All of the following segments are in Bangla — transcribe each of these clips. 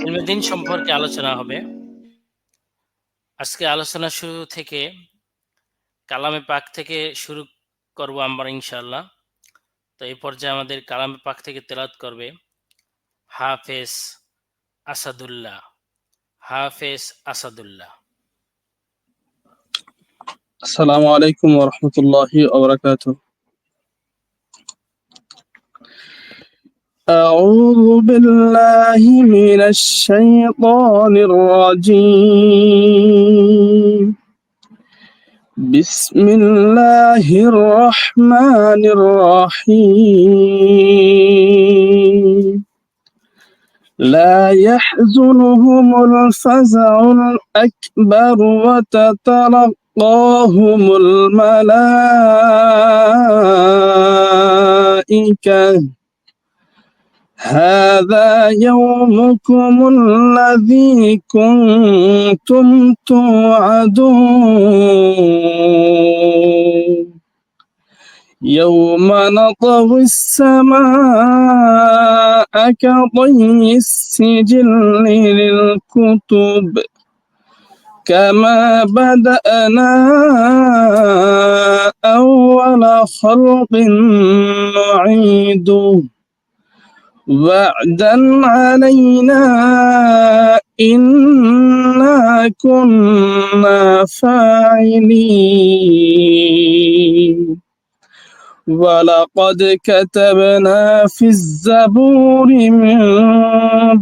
ইলমে দ্বীন সম্পর্কে আলোচনা হবে। আজকে আলোচনা শুরু থেকে কালামে পাক থেকে শুরু করব আমরা ইনশাআল্লাহ। তো এই পর্যায়ে আমাদের কালামে পাক থেকে তেলাওয়াত করবে হাফেজ আসাদুল্লাহ। হাফেজ আসাদুল্লাহ। আসসালামু আলাইকুম ওয়া রাহমাতুল্লাহি ওয়া বারাকাতুহু। أعوذ بالله من الشيطان الرجيم. بسم الله الرحمن الرحيم. لا يحزنهم الفزع الأكبر وتتلقاهم الملائكة هذا يومكم الذي كنتم توعدون يوم نطوي السماء كطي السجل للكتب كما بدأنا أول خلق نعيده وعدا علينا إنا كنا فاعلين ولقد كتبنا في الزبور من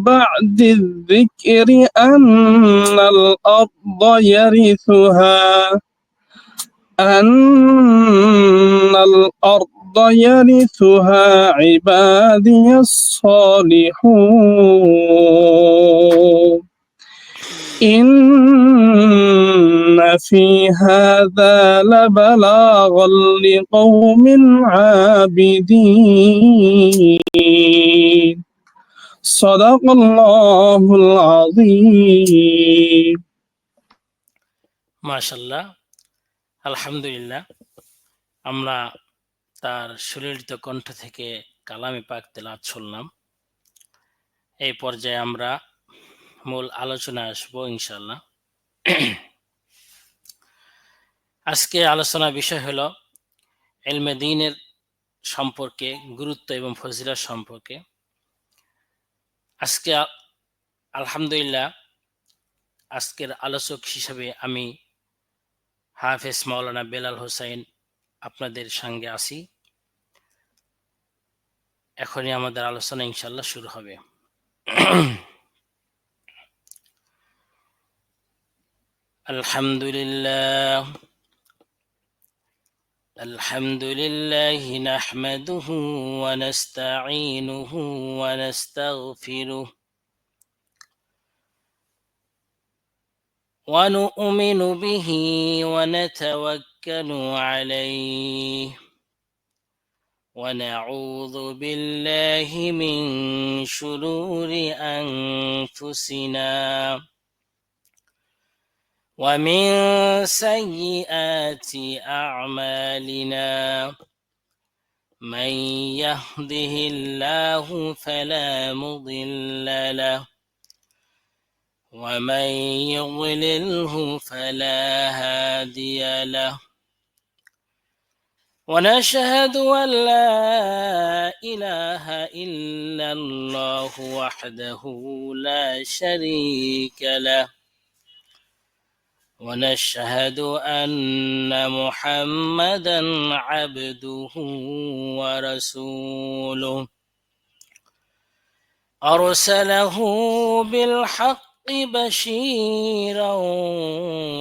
بعد الذكر أن الأرض يرثها عبادي الصالحون إن في هذا لبلاغا لقوم عابدين صدق الله العظيم. মাশাআল্লাহ, আলহামদুলিল্লাহ। আমরা তার সুললিত কণ্ঠ থেকে কালামে পাক তেলাওয়াত শুনলাম। এই পর্যায়ে আমরা মূল আলোচনা আসবো ইনশাআল্লাহ। আজকে আলোচনার বিষয় হলো ইলমে দ্বীনের সম্পর্কে, গুরুত্ব এবং ফজিলত সম্পর্কে। আজকে আলহামদুলিল্লাহ আজকের আলোচক হিসাবে আমি হাফেজ মাওলানা বেলাল হোসাইন আপনাদের সঙ্গে আছি। এখনই আমাদের আলোচনা ইনশাআল্লাহ শুরু হবে। আলহামদুলিল্লাহ আলহামদুলিল্লাহ নাহমাদুহু ওয়া নাস্তাঈনুহু ওয়া নাস্তাগফিরুহু ওয়া নু'মিনু বিহি ওয়া নাতাওয়াক্কালু আলাইহি ونعوذ بالله من شرور أنفسنا ومن سيئات أعمالنا من يهده الله فلا مضل له ومن يضلله فلا هادي له ونشهد أن لا إله إلا الله وحده لا شريك له ونشهد أن محمدا عبده ورسوله أرسله بالحق بشيرا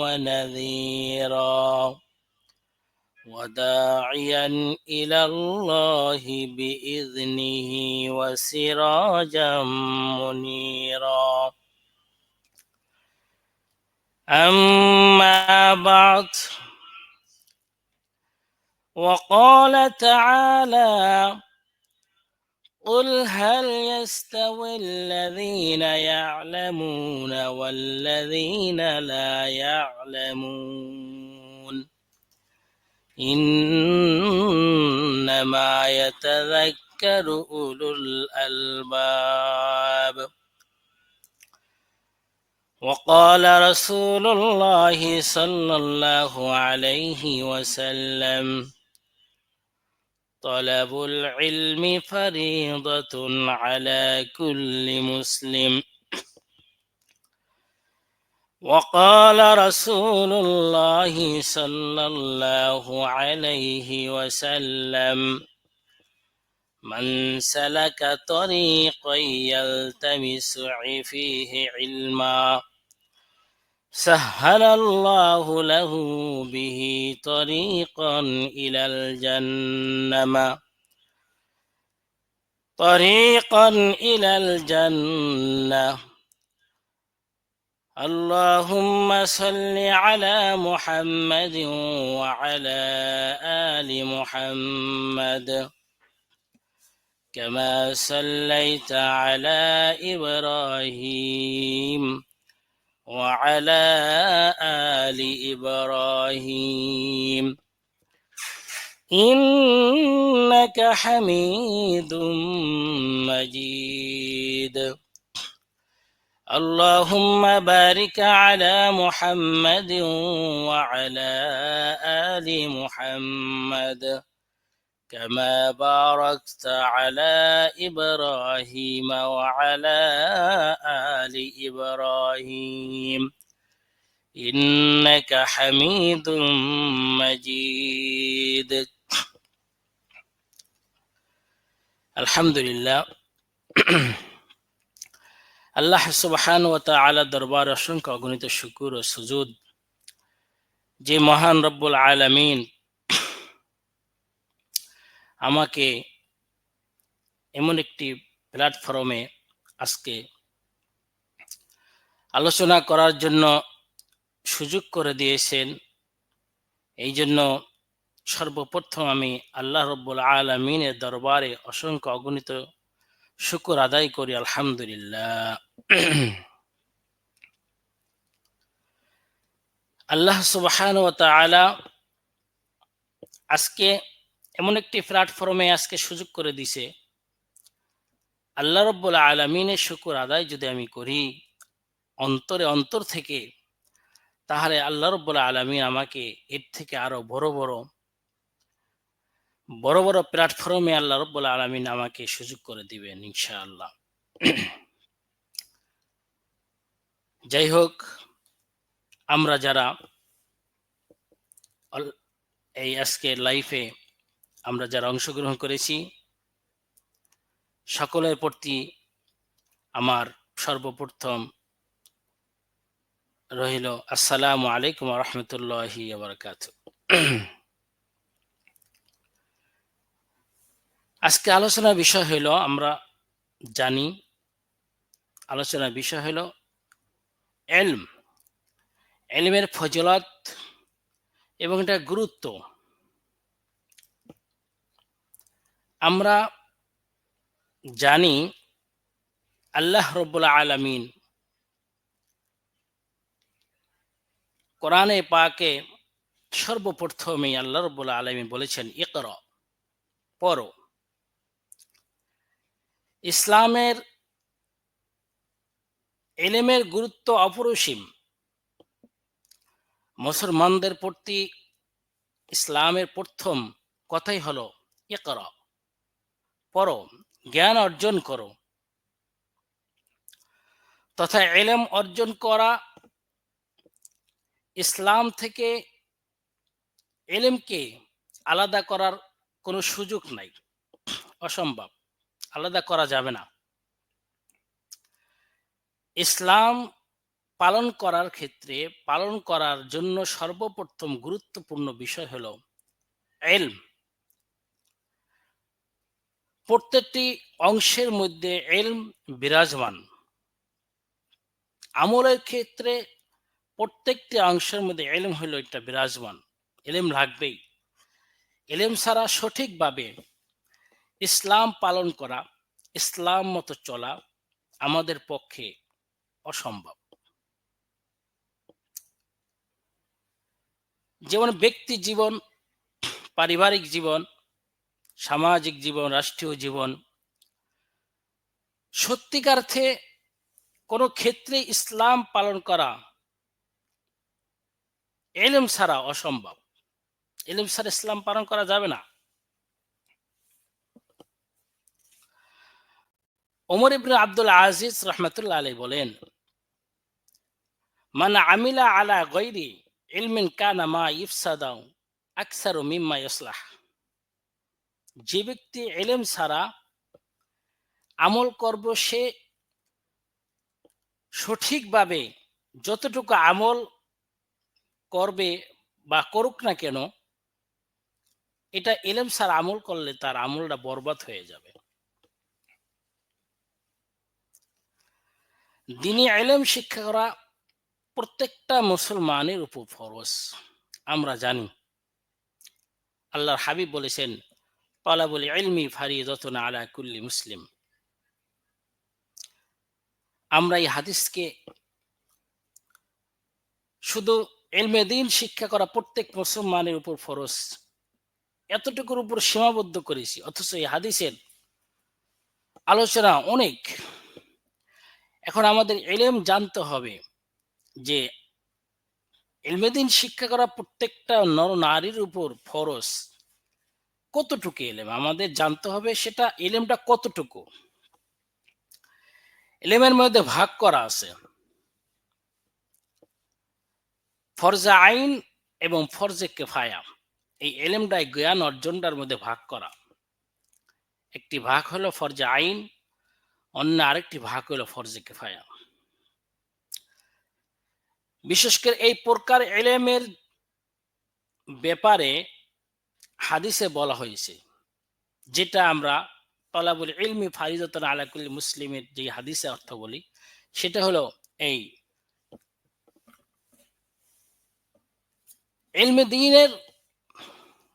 ونذيرا وداعيا إلى الله بإذنه وسراجا منيرا أما بعد وقال تعالى قل هل يستوي الذين يعلمون والذين لا يعلمون إنما يتذكر يتذكر أولو الألباب. وقال رسول الله صلى الله عليه وسلم: طلب العلم فريضة على كل مسلم. وقال رسول الله صلى الله عليه وسلم: من سلك طريقا يلتمس فيه علما سهل الله له به طريقا إلى الجنة. اللهم صل على محمد وعلى آل محمد كما صليت على إبراهيم وعلى آل إبراهيم إنك حميد مجيد. اللهم بارك على محمد وعلى آل محمد كما باركت على إبراهيم وعلى آل إبراهيم إنك حميد مجيد. আলহামদুলিল্লাহ, আল্লাহ সুবহানাহু ওয়া তাআলা দরবার অসংখ্য অগণিত শুকর ও সুজুদ যে মহান রব্বুল আলামিন আমাকে এমন একটি প্ল্যাটফর্মে আজকে আলোচনা করার জন্য সুযোগ করে দিয়েছেন। এই জন্য সর্বপ্রথম আমি আল্লাহ রব্বুল আলামিনের দরবারে অসংখ্য অগণিত শুকর আদায় করি, আলহামদুলিল্লাহ। আল্লাহ সুবহানাহু ওয়া তাআলা আজকে এমন একটি প্ল্যাটফর্মে আজকে সুযোগ করে দিছে। আল্লাহ রব্বুল আলামিনের শুকর আদায় যদি আমি করি অন্তর থেকে, তাহলে আল্লাহ রব্বুল আলামিন আমাকে এর থেকে আরো বড় বড় প্ল্যাটফর্মে আল্লাহ রব্বুল আলামিন আমাকে সুযোগ করে দিবেন ইনশাআল্লাহ। যাই হোক, আমরা যারা এই আজকে লাইফে আমরা যারা অংশগ্রহণ করেছি, সকলের প্রতি আমার সর্বপ্রথম রহিল আসসালামু আলাইকুম ওয়া রাহমাতুল্লাহি ওয়া বারাকাতুহু। আজকে আলোচনার বিষয় হলো, আমরা জানি আলোচনার বিষয় হলো ইলমের ফজিলত এবং এটার গুরুত্ব। আমরা জানি আল্লাহ রব্বুল আলামিন কোরআনে পাকে সর্বপ্রথমেই আল্লাহ রব্বুল আলামিন বলেছেন, ইকরা, পড়ো। ইসলামের ইলমের গুরুত্ব অপরিসীম। মুসলমানদের প্রতি ইসলামের প্রথম কথাই হলো ইকরা, পড়ো, জ্ঞান অর্জন করো। তথা ইলম অর্জন করা ইসলাম থেকে ইলমকে আলাদা করার কোনো সুযোগ নাই, অসম্ভব, আলাদা করা যাবে না। ইসলাম পালন করার ক্ষেত্রে, পালন করার জন্য সর্বপ্রথম গুরুত্বপূর্ণ বিষয় হলো ইলম। প্রত্যেকটি অংশের মধ্যে ইলম বিরাজমান। আমলের ক্ষেত্রে প্রত্যেকটি অংশের মধ্যে ইলম হলো একটা বিরাজমান। ইলম লাগবেই। ইলম ছাড়া সঠিকভাবে ইসলাম পালন করা, ইসলাম মতো চলা আমাদের পক্ষে অসম্ভব। যেমন ব্যক্তি জীবন, পারিবারিক জীবন, সামাজিক জীবন, রাষ্ট্রীয় জীবন, সত্যিকার্থে কোনো ক্ষেত্রে ইসলাম পালন করা ইলম ছাড়া অসম্ভব। ইলম ছাড়া ইসলাম পালন করা যাবে না। ওমর ইবনে আব্দুল আজিজ রহমতুল্লাহ আলাইহি বলেন, মান আমিলা আলা গায়রি ইলমিন কানা মা ইফসাদাউ আকসারু মিম্মা ইসলাহ। যে ব্যক্তি ইলম ছাড়া আমল করব, সে সঠিকভাবে যতটুকু আমল করবে বা করুক না কেন, এটা ইলম ছাড়া আমল করলে তার আমলটা বরবাদ হয়ে যাবে। দ্বীনি ইলম শিক্ষা করা প্রত্যেকটা মুসলমানের উপর ফরজ। আমরা জানি আল্লাহর হাবিব বলেছেন, তালাবুল ইলমি ফারিদাতুন আলা কুল্লি মুসলিম। আমরা এই হাদিসকে শুধু ইলমে দ্বীন শিক্ষা করা প্রত্যেক মুসলমানের উপর ফরজ এতটুকুর উপর সীমাবদ্ধ করেছি, অথচ এই হাদিসের আলোচনা অনেক। এখন আমাদের ইলম জানতে হবে যে ইলমে দ্বীন শিক্ষা করা প্রত্যেকটা নর নারীর উপর ফরজ। কতটুকু ইলম আমাদের জানতে হবে, সেটা ইলমটা কতটুকু। ইলমের মধ্যে ভাগ করা আছে ফরজে আইন এবং ফরজে কেফায়া। এই ইলমটাই জ্ঞান অর্জনটার মধ্যে ভাগ করা। একটি ভাগ হলো ফরজে আইন, অন্য আরেকটি ভাগ হলো ফরজে কেফায়া। বিশেষ করে এই প্রকার ইলমের ব্যাপারে হাদিসে বলা হয়েছে, যেটা আমরা তলাবুল ইলমি ফারিদাতুন আলা কুল্লি মুসলিমের যে হাদিসে অর্থ বলি, সেটা হলো এই ইলমে দ্বীনের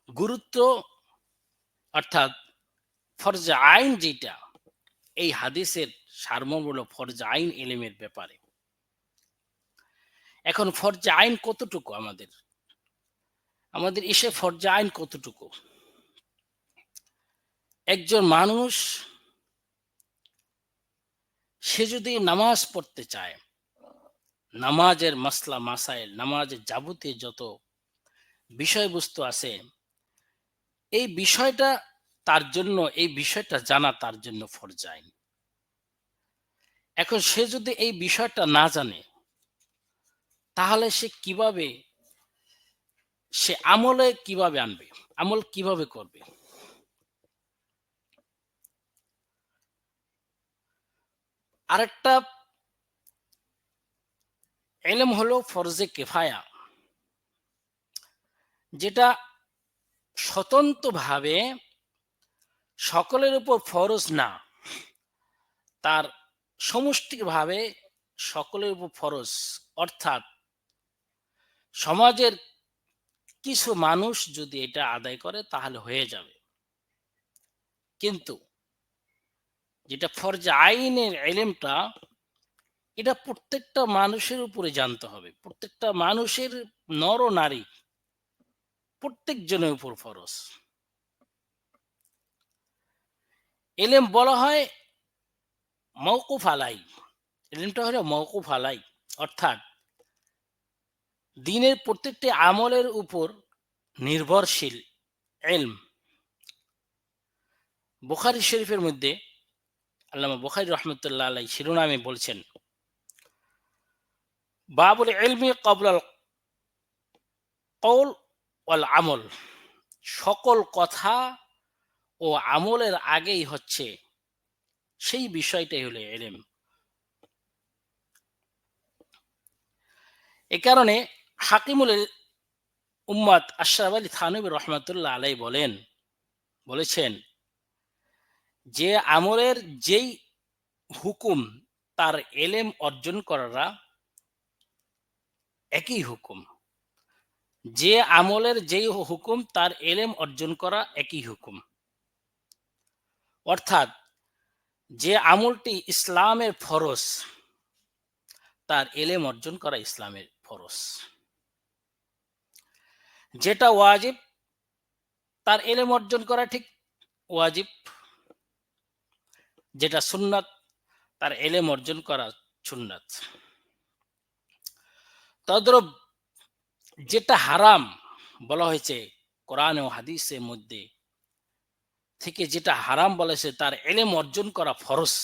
গুরুত্ব, অর্থাৎ ফরজে আইন যেটা, এই হাদিসের সারমর্ম হলো ফরজে আইন ইলমের ব্যাপারে। এখন ফরজে আইন কতটুকু আমাদের এসে ফরজে আইন কতটুকু। একজন মানুষ সে যদি নামাজ পড়তে চায়, নামাজের মাসলা মাসাইল, নামাজের যাবতীয় যত বিষয়বস্তু আছে, এই বিষয়টা তার জন্য, এই বিষয়টা জানা তার জন্য ফরজ আইন। এখন সে যদি এই বিষয়টা না জানে, তাহলে সে আমলে কিভাবে আনবে, আমল কিভাবে করবে। আরেকটা ইলম হলো ফরজে কেফায়া, যেটা স্বতন্ত্রভাবে সকলের উপর ফরজ না, তার সমষ্টিভাবে সকলের উপর ফরজ। অর্থাৎ সমাজের কিছু মানুষ যদি এটা আদায় করে তাহলে হয়ে যাবে। কিন্তু যেটা ফরজে আইনের ইলমটা, এটা প্রত্যেকটা মানুষের উপরে জানতে হবে। প্রত্যেকটা মানুষের, নর ও নারী, প্রত্যেকজনের উপর ফরজ। ইলম বলা হয় মওকুফ আলাই। ইলমটা হলো মওকুফ আলাই, অর্থাৎ দ্বীনের প্রত্যেকটি আমলের উপর নির্ভরশীল ইলম। বুখারী শরীফের মধ্যে আল্লামা বুখারী রহমতুল্লাহ আলাইহি শিরোনামে বলছেন, বাবুল ইলমি ক্বাবলাল কওল ওয়াল আমল। সকল কথা ও আমলের আগেই হচ্ছে সেই বিষয়টাই হলো ইলম। এ কারণে হাকিমুল উম্মাত আশরাফ আলী থানভী রহমতুল্লাহ আলাইহি বলেছেন যে আমলের যেই হুকুম তার ইলম অর্জন করাটা একই হুকুম। যে আমলের যেই হুকুম তার ইলম অর্জন করা একই হুকুম। অর্থাৎ যে আমলটি ইসলামের ফরজ, তার ইলম অর্জন করা ইসলামের ফরজ। যেটা ওয়াজিব, তার ইলম অর্জন করা ঠিক ওয়াজিব, যেটা সুন্নাত তার এলেম অর্জন করা সুন্নাত। তদ্রূপ যেটা হারাম বলা হয়েছে কোরআন ও হাদিসের মধ্যে থেকে, যেটা হারাম বলেছে তার এলেম অর্জন করা ফরজ,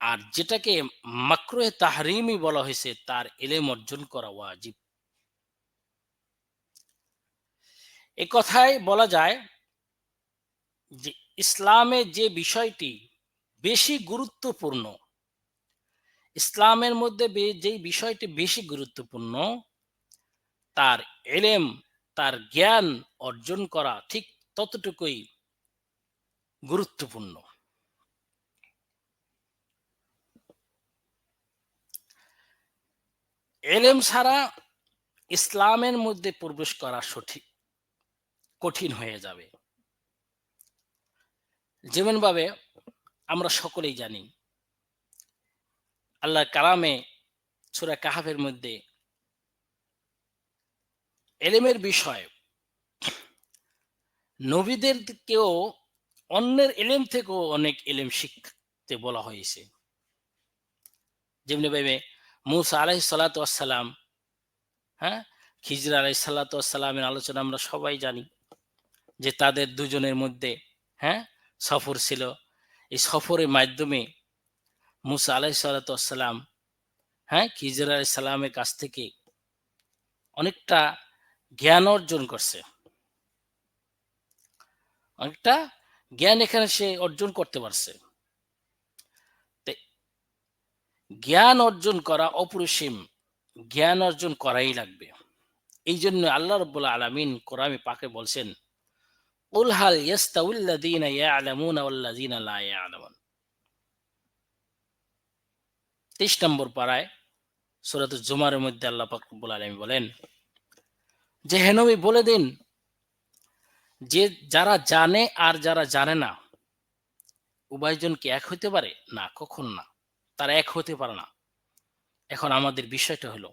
আর যেটাকে মাকরুহে তাহরিমি বলা হয়েছে তার এলেম অর্জন করা ওয়াজিব। এ কথায় বলা যায় যে ইসলামে যে বিষয়টি বেশি গুরুত্বপূর্ণ, ইসলামের মধ্যে যেই বিষয়টি বেশি গুরুত্বপূর্ণ, তার এলেম, তার জ্ঞান অর্জন করা ঠিক ততটুকুই গুরুত্বপূর্ণ। এলেম ছাড়া ইসলামের মধ্যে প্রবেশ করা সঠিক কঠিন হয়ে যাবে। যেমনভাবে আমরা সকলেই জানি, আল্লাহর কালামে সূরা কাহাফের মধ্যে এলেমের বিষয় নবীদেরকেও অন্যের এলেম থেকেও অনেক এলেম শিখতে বলা হয়েছে। যেমনিভাবে মূসা আলাইহিস সালাতু ওয়াস সালাম, হ্যাঁ, খিজর আলাইহিস সালাতু ওয়াস সালামের আলোচনা আমরা সবাই জানি যে তাদের দুজনের মধ্যে, হ্যাঁ, সফর ছিল। এই সফরের মাধ্যমে মূসা আলাইহিস সালাতু ওয়াস সালাম, হ্যাঁ, খিজর আলাইহিস সালামের কাছ থেকে অনেকটা জ্ঞান অর্জন করছে, অনেকটা জ্ঞান এখানে সে অর্জন করতে পারছে। তে জ্ঞান অর্জন করা অপরিসীম, জ্ঞান অর্জন করাই লাগবে। এই জন্য আল্লাহ রাব্বুল আলামিন কোরআনে পাকে বলছেন, কুল হাল ইয়াস্তাউল্লাযীনা ইয়ালামুনা ওয়াল্লাযীনা লা ইয়ালামুন। 23 নম্বর পারায় সূরাতুল জুমারের মধ্যে আল্লাহ পাক রব্বুল আলামিন বলেন যে, হে নবী বলে দিন যে যারা জানে আর যারা জানে না উভয়জন কি এক হইতে পারে? না, কখনো না। তারা এক হতে পারে না। এখন আমাদের বিষয়টা হলো,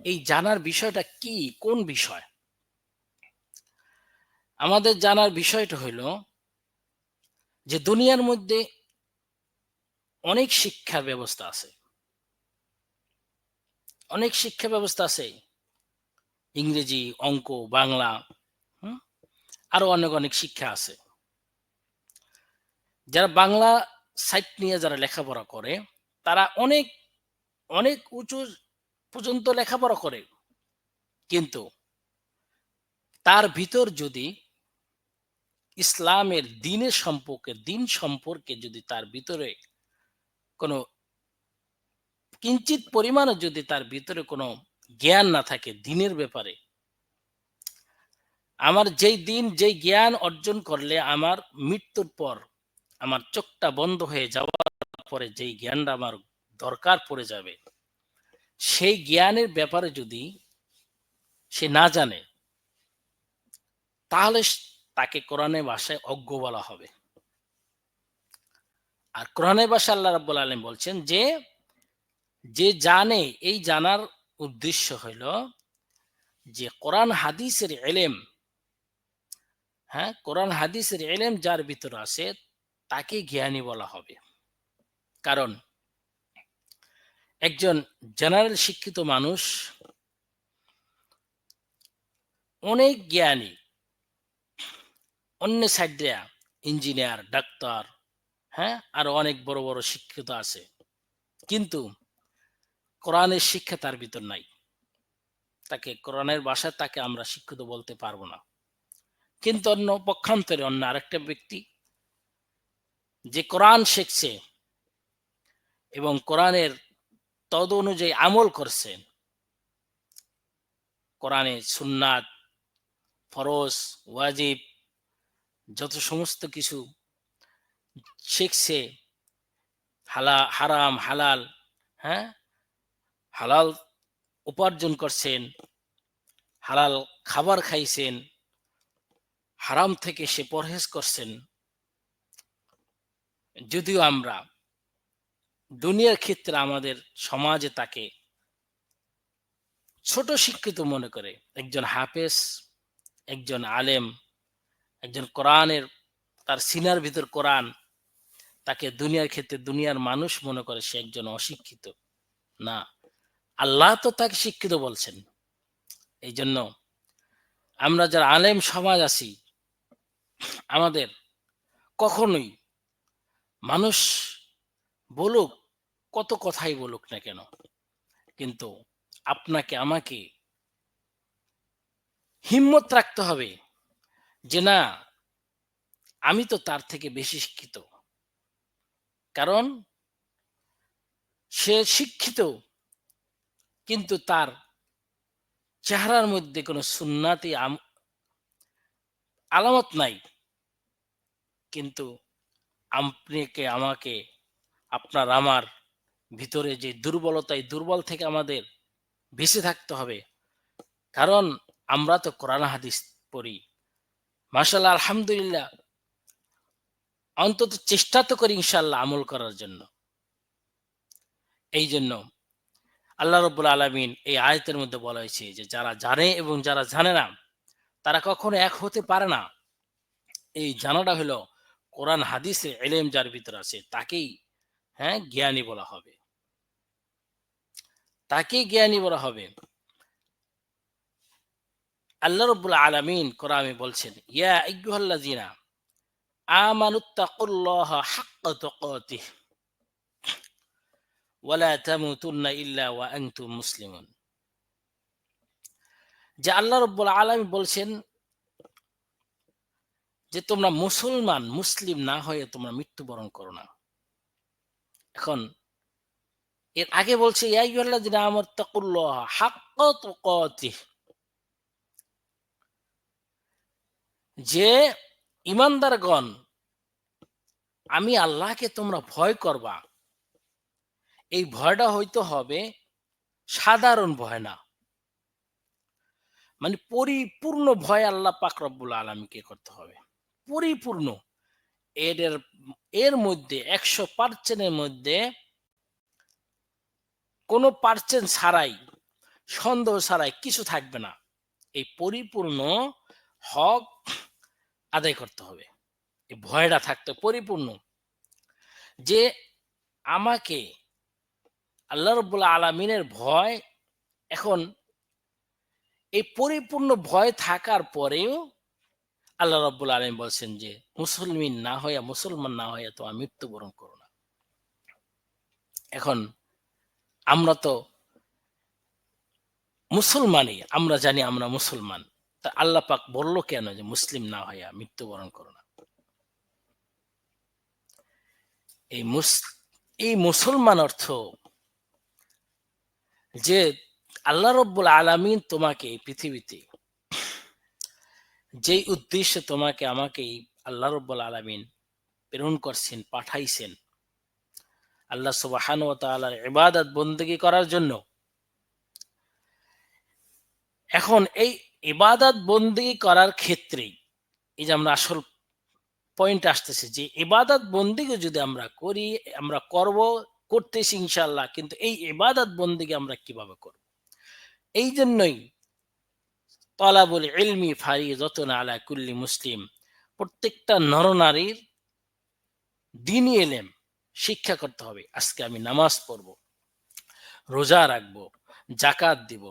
এই জানার বিষয়টা কি, কোন বিষয়? আমাদের জানার বিষয়টা হইল যে দুনিয়ার মধ্যে অনেক শিক্ষার ব্যবস্থা আছে। অনেক শিক্ষা ব্যবস্থা আছে। ইংরেজি, অঙ্ক, বাংলা, হুম? আরো অনেক শিক্ষা আছে। যারা বাংলা সাইট নিয়ে যারা লেখাপড়া করে, তারা অনেক, অনেক উঁচু পর্যন্ত লেখাপড়া করে। কিন্তু তার ভিতর যদি ইসলামের দিন সম্পর্কে যদি তার ভিতরে কোনো কিঞ্চিত পরিমাণও যদি তার ভিতরে কোনো জ্ঞান না থাকে দিনের ব্যাপারে, আমার যেই জ্ঞান অর্জন করলে আমার মৃত্যুর পর আমার চোখটা বন্ধ হয়ে যাওয়ার পরে যেই জ্ঞানটা আমার দরকার পড়ে যাবে, সেই জ্ঞানের ব্যাপারে যদি সে না জানে, তাহলে তাকে কোরআনের ভাষায় অজ্ঞ বলা হবে। আর কোরআনের ভাষায় আল্লাহ রাব্বুল আলামিন বলছেন যে, যে জানে, এই জানার উদ্দেশ্য হইল যে কোরআন হাদিসের এলেম, হ্যাঁ, কোরআন হাদিসের এলেম যার ভিতরে আছে তাকে জ্ঞানী বলা হবে। কারণ একজন জেনারেল শিক্ষিত মানুষ অনেক জ্ঞানী, অন্য সাইড দেয়া ইঞ্জিনিয়ার, ডাক্তার, হ্যাঁ, আরো অনেক বড় বড় শিক্ষিত আছে, কিন্তু কোরআনের শিক্ষা তার ভিতর নাই। তাকে কোরআনের ভাষায় তাকে আমরা শিক্ষিত বলতে পারবো না। কিন্তু অন্য পক্ষান্তরে অন্য আরেকটা ব্যক্তি যে কোরআন শিখছে এবং কোরআনের তদ অনুযায়ী আমল করছে, কোরআনে সুন্নাত, ফরজ, ওয়াজিব যত সমস্ত কিছু শিখছে, হারাম হালাল, হ্যাঁ, হালাল উপার্জন করছেন, হালাল খাবার খাইছেন, হারাম থেকে সে পরহেজ করছেন। যদিও আমরা দুনিয়ার ক্ষেত্রে আমাদের সমাজে তাকে ছোট শিক্ষিত মনে করে, একজন হাফেজ, একজন আলেম, একজন কোরআনের তার সিনার ভিতর কোরআন, তাকে দুনিয়ার ক্ষেত্রে দুনিয়ার মানুষ মনে করে সে একজন অশিক্ষিত। না, আল্লাহ তো তাকে শিক্ষিত বলছেন। এই জন্য আমরা যারা আলেম সমাজ আছি, আমাদের কখনোই মানুষ বলুক, কত কথাই বলুক না কেন, কিন্তু আপনাকে আমাকে হিম্মত রাখতে হবে যে না, আমি তো তার থেকে বেশি শিক্ষিত। কারণ সে শিক্ষিত, কিন্তু তার চেহারার মধ্যে কোনো সুন্নাতি আলামত নাই। কিন্তু আপনাকে আমাকে, আপনার আমার ভিতরে যে দুর্বলতা, এই দুর্বল থেকে আমাদের বেঁচে থাকতে হবে। কারণ আমরা তো কোরআন হাদিস পড়ি, মাশাআল্লাহ, আলহামদুলিল্লাহ, অন্তত চেষ্টা তো করি ইনশাআল্লাহ আমল করার জন্য। এই জন্য আল্লাহ রাব্বুল আলামিন এই আয়াতের মধ্যে বলা হয়েছে যে যারা জানে এবং যারা জানে না তারা কখনো এক হতে পারে না। এই জানাটা হলো কোরআন হাদিসে এলেম যার ভিতরে আছে তাকেই, হ্যাঁ, জ্ঞানী বলা হবে, তাকেই জ্ঞানী বলা হবে। আল্লাহ রাব্বুল আলামিন কোরআনে বলছেন, ইয়া আইয়ুহাল্লাযিনা আমানুত্তাকুল্লাহা হাক্কা তুকাতিহ ওয়া লা তামুতুন্না ইল্লা ওয়া আনতুম মুসলিমুন। যে আল্লাহ রাব্বুল আলামিন বলছেন যে তোমরা মুসলমান, মুসলিম না হয়ে তোমরা মৃত্যুবরণ করো না। এখন এর আগে বলছে ইয়া আইয়ুহাল্লাযিনা আমানুত্তাকুল্লাহা হাক্কা তুকাতিহ, যে ঈমানদারগণ, আমি আল্লাহকে তোমরা ভয় করবা। এই ভয়টা হইতে হবে সাধারণ ভয় না, মানে পরিপূর্ণ ভয় আল্লাহ পাক রব্বুল আলামিনকে করতে হবে, পরিপূর্ণ। এর এর মধ্যে 100% এর মধ্যে কোনো পার্সেন্ট ছাড়াই, সন্দেহ ছাড়াই কিছু থাকবে না। এই পরিপূর্ণ হক আদায় করতে হবে। এই ভয়টা থাকতে পরিপূর্ণ, যে আমাকে আল্লাহ রাব্বুল আলামিনের ভয়। এখন এই পরিপূর্ণ ভয় থাকার পরেও আল্লাহ রাব্বুল আলামিন বলছেন যে মুসলমান না হইয়া তো মৃত্যুবরণ করো না। এখন আমরা তো মুসলমানই, আমরা জানি আমরা মুসলমান, তা আল্লাহ পাক বলল কেন যে মুসলিম না হইয়া মৃত্যুবরণ করো না? এই এই মুসলমান অর্থ যে আল্লাহ রাব্বুল আলামিন তোমাকে এই পৃথিবীতে যেই উদ্দেশ্যে তোমাকে আমাকে আল্লাহ রাব্বুল আলামিন প্রেরণ করছেন, পাঠাইছেন আল্লাহ সুবহানাহু ওয়া তাআলার ইবাদত বন্দেগী করার জন্য। এখন এই ইবাদত বন্দেগী করার ক্ষেত্রে এই যে আমরা আসল পয়েন্ট আসতেছে যে ইবাদত বন্দেগী যদি আমরা করি, আমরা করতেছি ইনশাআল্লাহ, কিন্তু এই ইবাদত বন্দেগী আমরা কিভাবে করব? এই জন্যই তালাবুল ইলমি ফারিযাতুন আলা কুল্লি মুসলিম, প্রত্যেকটা নরনারীর দ্বীনি ইলম শিক্ষা করতে হবে। আজকে আমি নামাজ পড়ব, রোজা রাখব, যাকাত দিব,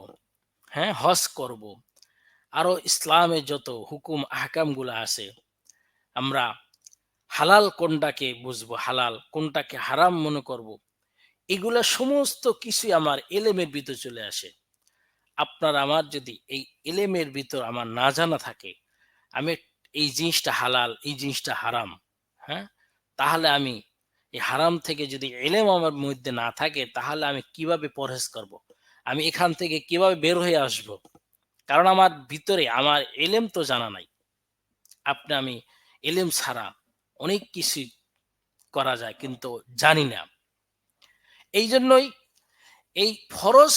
হ্যাঁ, হজ করব, আরো ইসলামের যত হুকুম আহকাম গুলা আছে, আমরা হালাল কোনটাকে বুঝবো, হালাল কোনটাকে হারাম মনে করব, এগুলা সমস্ত কিছুই আমার এলেমের ভিতর চলে আসে। আপনার আমার যদি এই এলেমের ভিতর আমার না জানা থাকে, আমি এই জিনিসটা হালাল, এই জিনিসটা হারাম, হ্যাঁ, তাহলে আমি এই হারাম থেকে যদি এলেম আমার মধ্যে না থাকে, তাহলে আমি কিভাবে পরহেজ করব? আমি এখান থেকে কিভাবে বের হয়ে আসব? কারণ আমার ভিতরে আমার এলেম তো জানা নাই। আমি এলেম ছাড়া অনেক কিছুই করা যায়, কিন্তু জানি না। এই জন্যই এই ফরজ,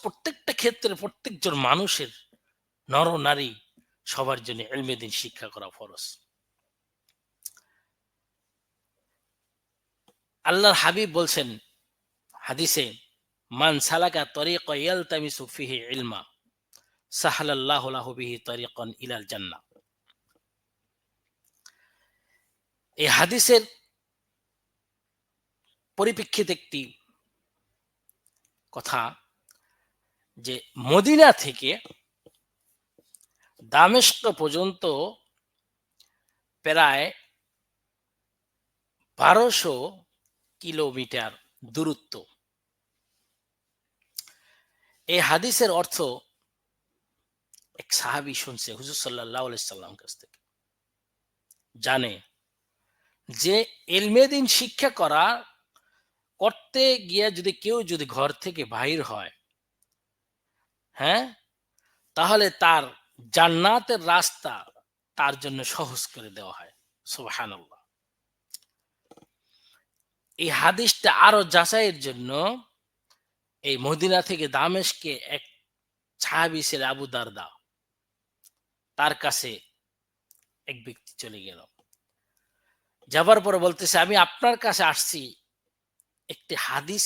প্রত্যেকটা ক্ষেত্রে প্রত্যেকজন মানুষের, নর নারী সবার জন্য ইলমে দ্বীন শিক্ষা করা ফরজ। আল্লাহর হাবিব বলছেন হাদিসে, মান সালাকা তরিকা ইয়ালতামিসু ফিহি ইলমা সাহালাল্লাহু লাহু বিহি তরিকান ইলাল জান্নাহ। এই হাদিসের পরিপ্রেক্ষিতে একটি কথা, যে মদিনা থেকে দামেস্ক পর্যন্ত প্রায় 1200 কিলোমিটার দূরত্ব। এই হাদিসের অর্থ এক সাহাবী শুনছে হুজুর সাল্লাল্লাহু আলাইহি সাল্লাম কাছ থেকে, জানে যে ইলমে দ্বীন শিক্ষা করতে গিয়ে যদি কেউ ঘর থেকে বাহির হয়, হ্যাঁ, তাহলে তার জান্নাতের রাস্তা তার জন্য সহজ করে দেওয়া হয়। সুবহানাল্লাহ। এই হাদিসটা আরো যাচাইয়ের জন্য এই মদিনা থেকে দামেস্কে এক সাহাবী ছিল আবু দারদা, তার কাছে এক ব্যক্তি চলে গেল। যাবার পরে বলতেছে, আমি আপনার কাছে আসছি একটি হাদিস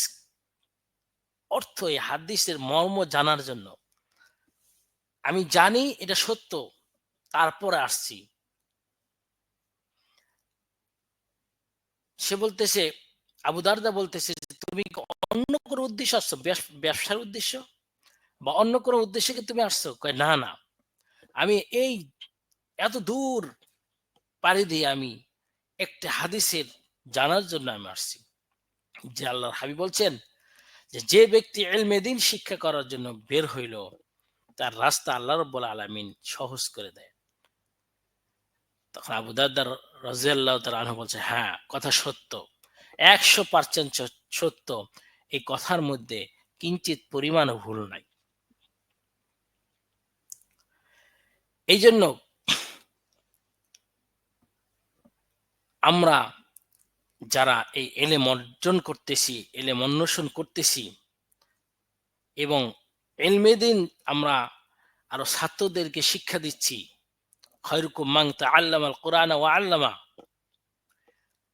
অর্থ, এই হাদিসের মর্ম জানার জন্য। আমি জানি এটা সত্য, তারপরে আসছি। সে বলতেছে, আবু দারদা বলতেছে, তুমি অন্য কোনো উদ্দেশ্য আসছো, ব্যবসার উদ্দেশ্য বা অন্য কোনো উদ্দেশ্যে কি তুমি আসছো? কয় না না, আমি এই এত দূর পাড়ি দিয়ে আমি একটা হাদিসের জানার জন্য আমি আসছি, যে আল্লাহর হাবিব বলছেন যে ব্যক্তি ইলমে দ্বীন শিক্ষা করার জন্য বের হইল, তার রাস্তা আল্লাহ রাব্বুল আলামিন সহজ করে দেয়। তখন আবু দারদা রাদিয়াল্লাহু তাআলা আনহু বলছে, হ্যাঁ, কথা সত্য, 100% সত্য, এই কথার মধ্যে কিঞ্চিত পরিমাণও ভুল নাই। এই জন্য আমরা যারা এই এলেম অর্জন করতেছি, এলেম অন্বেষণ করতেছি এবং ইলমে দ্বীন আমরা আরো ছাত্রদেরকে শিক্ষা দিচ্ছি, খায়রুকুম মান তাআল্লামাল কুরআন ওয়া আল্লামা,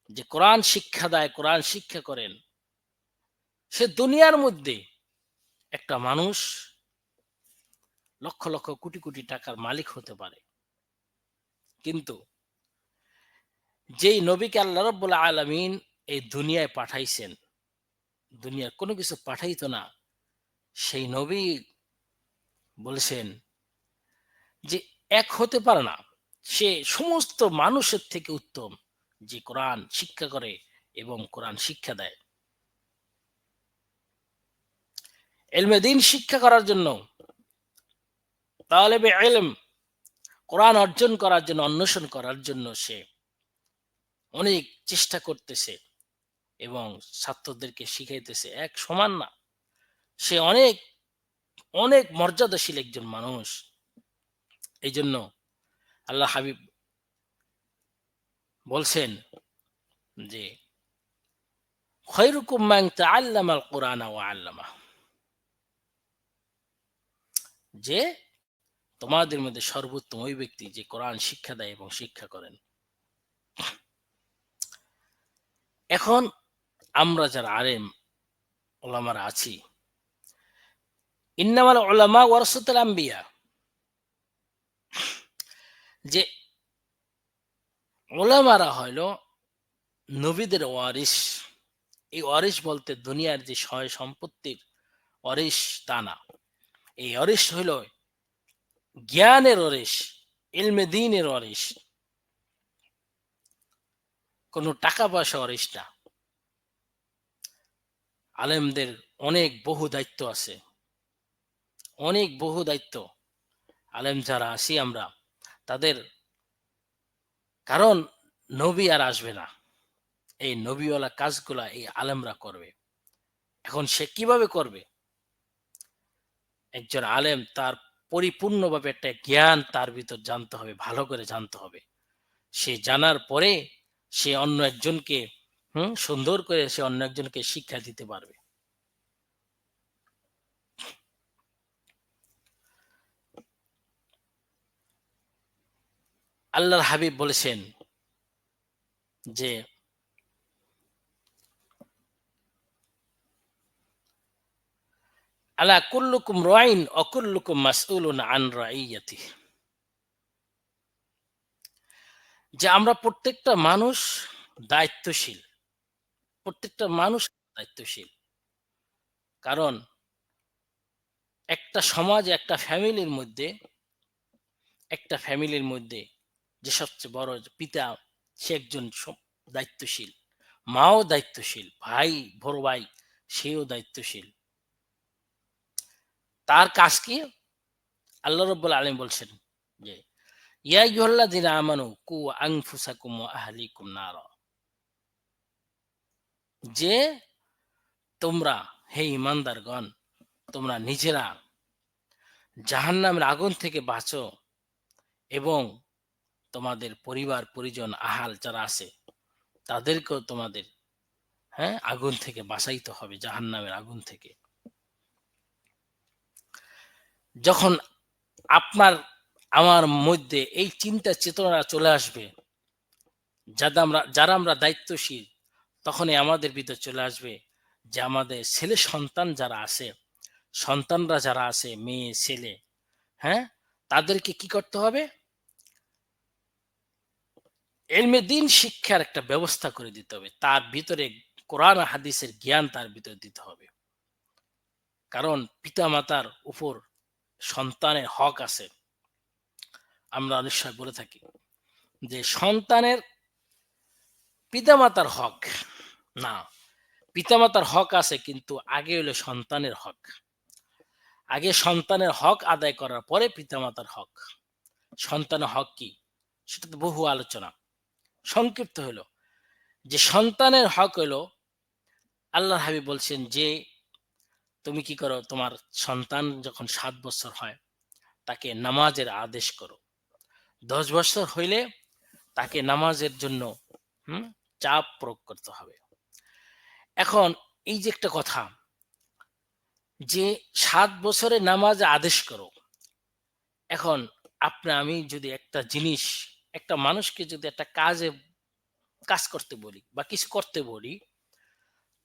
যে কোরআন শিক্ষা দেয়, কোরআন শিক্ষা করেন, সে দুনিয়ার মধ্যে একটা মানুষ লক্ষ লক্ষ কোটি কোটি টাকার মালিক হতে পারে, কিন্তু যেই নবীকে আল্লাহ রাব্বুল আলামিন এই দুনিয়ায় পাঠাইছেন, দুনিয়ার কোনো কিছু পাঠাইতো না, সেই নবী বলেছেন যে এক হতে পারে না, সে সমস্ত মানুষের থেকে উত্তম, যে কোরআন শিক্ষা করে এবং কোরআন শিক্ষা দেয়। ইলমে দ্বীন শিক্ষা করার জন্য, তালেবে ইলম কোরআন অর্জন করার জন্য, অন্বেষণ করার জন্য সে অনেক চেষ্টা করতেছে এবং ছাত্রদেরকে শিখাইতেছে, এক সমান না, সে অনেক অনেক মর্যাদাশীল একজন মানুষ। এই জন্য আল্লাহ হাবিব বলছেন যে খায়রুকুম মান তাআল্লামাল কুরআন ওয়া আল্লামা, যে তোমাদের মধ্যে সর্বোত্তম ওই ব্যক্তি যে কোরআন শিক্ষা দেয় এবং শিক্ষা করেন। এখন আমরা যারা আলেম ওলামারা আছি, ইন্নামাল উলামা ওয়ারাসাতুল আম্বিয়া, যে ওলামারা হইল নবীদের ওয়ারিস। এই ওয়ারিস বলতে দুনিয়ার যে সয় সম্পত্তির ওয়ারিস তা না, এই ওয়ারিস হইল জ্ঞানের ওয়ারিস, ইলমে দ্বীনের ওয়ারিস, কোনো টাকা পয়সা ওয়ারিস না। আলেমদের অনেক বহু দায়িত্ব আছে, অনেক বহু দায়িত্ব। আলেম যারা আছি আমরা, তাদের, কারণ নবী আর আসবে না, এই নবীওয়ালা কাজগুলা এই আলেমরা করবে। এখন সে কিভাবে করবে? একজন আলেম তার পরিপূর্ণভাবে একটা জ্ঞান তার ভিতর জানতে হবে, ভালো করে জানতে হবে। সে জানার পরে সে অন্য একজনকে সুন্দর করে সে অন্য একজনকে শিক্ষা দিতে পারবে। আল্লাহর হাবিব বলেছেন যে আলা কুল্লুকুম রাইন ওয়া কুল্লুকুম মাসউলুন আন রাইয়াতিহি, যে আমরা প্রত্যেকটা মানুষ দায়িত্বশীল। প্রত্যেকটা মানুষ দায়িত্বশীল। কারণ একটা সমাজ, একটা ফ্যামিলির মধ্যে যে সবচেয়ে বড় যে পিতা, সে একজন দায়িত্বশীল। মাও দায়িত্বশীল, বড় ভাই সেও দায়িত্বশীল। তার কাজ কি? আল্লাহ রাব্বুল আলামিন বলছেন যে, ইয়া আইয়ুহাল্লাযীনা আমানু কু আনফুসাকুম ওয়া আহলিকুম নারা। যে তোমরা, হে ঈমানদারগণ, তোমরা নিজেরা জাহান্নামের আগুন থেকে বাঁচো এবং তোমাদের পরিবার পরিজন আহাল যারা আছে তাদেরকেও তোমাদের আগুন থেকে বাঁচাইতে হবে, জাহান্নামের আগুন থেকে। যখন আপনার আমার মধ্যে এই চিন্তা চেতনা চলে আসবে, যারা আমরা দায়িত্বশীল, তখনই আমাদের ভিতর চলে আসবে যে আমাদের ছেলে সন্তান যারা আছে, সন্তানরা যারা আছে, মেয়ে ছেলে, হ্যাঁ, তাদেরকে কি করতে হবে? ইলমে দিন শিক্ষার একটা ব্যবস্থা করে দিতে হবে। তার ভিতরে কোরআন হাদিসের জ্ঞান তার ভিতরে দিতে হবে। কারণ পিতামাতার উপর সন্তানের হক আছে। আমরা অনেক সময় বলে থাকি যে সন্তানের পিতামাতার হক না, পিতামাতার হক আছে, কিন্তু আগে হলো সন্তানের হক। আগে সন্তানের হক আদায় করার পরে পিতামাতার হক। সন্তানের হক কি? সেটা তো বহু আলোচনা। সংক্ষিপ্ত হলো যে সন্তানের হক হলো, আল্লাহর হাবিব বলছেন যে তুমি কি করো, তোমার সন্তান যখন 7 বছর হয় তাকে নামাজের আদেশ করো। 10 বছর হইলে তাকে নামাজের জন্য হুম চাপ প্রয়োগ করতে হবে। এখন এই যে একটা কথা যে 7 বছরে নামাজ আদেশ করো। এখন আমি যদি একটা জিনিস, একটা মানুষকে যদি একটা কাজ করতে বলি বা কিছু করতে বলি,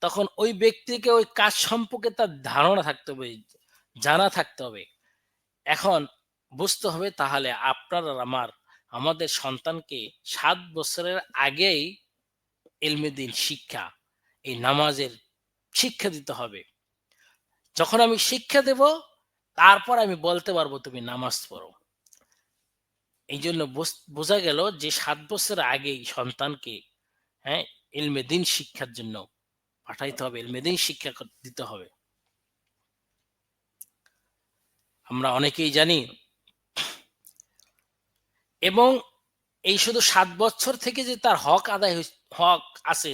তখন ওই ব্যক্তিকে ওই কাজ সম্পর্কে তার ধারণা থাকতে হবে, জানা থাকতে হবে। এখন বুঝতে হবে তাহলে আপনার আর আমাদের সন্তানকে 7 বছরের আগেই ইলমে দ্বীন শিক্ষা, এই নামাজের শিক্ষা দিতে হবে। যখন আমি শিক্ষা দেব, তারপর আমি বলতে পারবো তুমি নামাজ পড়ো। এইজন্য বোঝা গেল যে 7 বছর আগেই সন্তানকে হ্যাঁ ইলমে দ্বীন শিক্ষার জন্য পাঠাইতে হবে, ইলমে দ্বীন শিক্ষা দিতে হবে। আমরা অনেকেই জানি। এবং এই শুধু 7 বছর থেকে যে তার হক আছে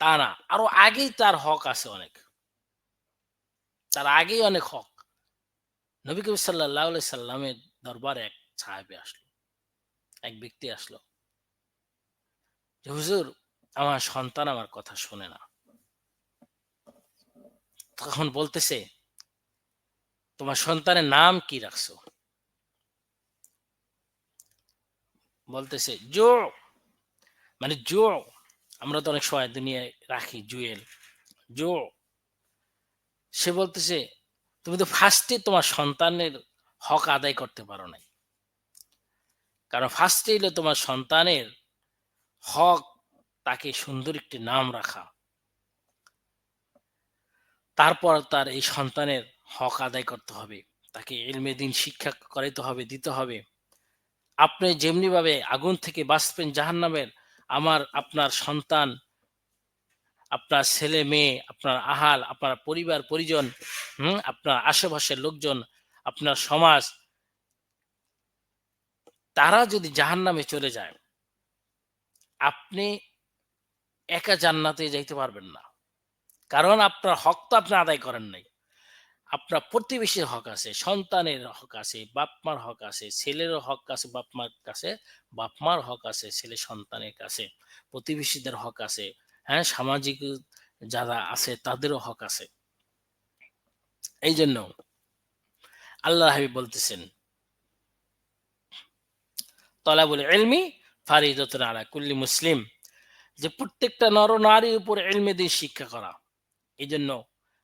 তা না, আরো আগেই তার হক আছে অনেক। তার আগেই অনেক হক। নবী করিম সাল্লাল্লাহু আলাইহি সাল্লামের দরবারে এক সাহাবী আসলো, এক ব্যক্তি আসলো যে, হুজুর, আমার সন্তান আমার কথা শোনে না। তখন বলতেছে, তোমার সন্তানের নাম কি রাখছো? বলতেছে জো, মানে জো। আমরা তো অনেক সময় দুনিয়ায় রাখি জুয়েল, জো। সে বলতেছে, তুমি তো ফার্স্টে তোমার সন্তানের হক আদায় করতে পারো নাই। কারণ ফার্স্টে হলো তোমার সন্তানের হক, তাকে সুন্দর একটি নাম রাখা। তারপর তার এই সন্তানের হক আদায় করতে হবে। তাকে ইলমে দ্বীন শিক্ষা করাইতে হবে, দিতে হবে। আপনি যেমনি ভাবে আগুন থেকে বাঁচবেন জাহান্নামের, আপনার সন্তান, আপনার ছেলে মেয়ে, আপনার আহাল, আপনার পরিবার পরিজন, আপনার আশেপাশের লোকজন, আপনার সমাজ, তারা যদি জাহান্নামে চলে যায়, আপনি একা জান্নাতে যাইতে পারবেন না। কারণ আপনার হক তো আপনি আদায় করেন নাই। আপনার প্রতিবেশীর হক আছে, সন্তানের হক আছে, বাপ-মার হক আছে, ছেলেরও হক আছে বাপ-মার কাছে, বাপ-মার হক আছে ছেলে সন্তানের কাছে, প্রতিবেশীদের হক আছে, সামাজিক যারা আছে তাদেরও হক আছে। এইজন্য আল্লাহর হাবিব বলতেছেন, তলাবুল ইলমি ফারিদাতুন আলা কুল্লি মুসলিম, যে প্রত্যেকটা নর-নারীর উপর ইলমে দ্বীন শিক্ষা করা। এইজন্য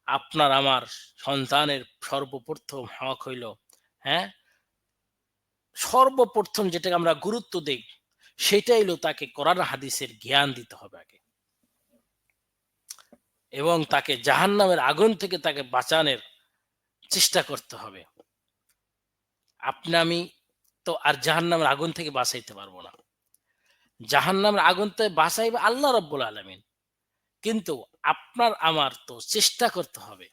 আপনার আমার সন্তানের সর্বপ্রথম হক হইল, হ্যাঁ সর্বপ্রথম যেটাকে আমরা গুরুত্ব দেই, সেটাই হলো তাকে কোরআন হাদিসের জ্ঞান দিতে হবে আগে, এবং তাকে জাহান্নামের আগুন থেকে তাকে বাঁচানোর চেষ্টা করতে হবে। আপনি আমি তো আর জাহান্নামের আগুন থেকে বাঁচাইতে পারবো না। জাহান্নামের আগুন থেকে বাঁচাইবে আল্লাহ রাব্বুল আলামিন। কিন্তু আপনার আমার তো চেষ্টা করতে হবে।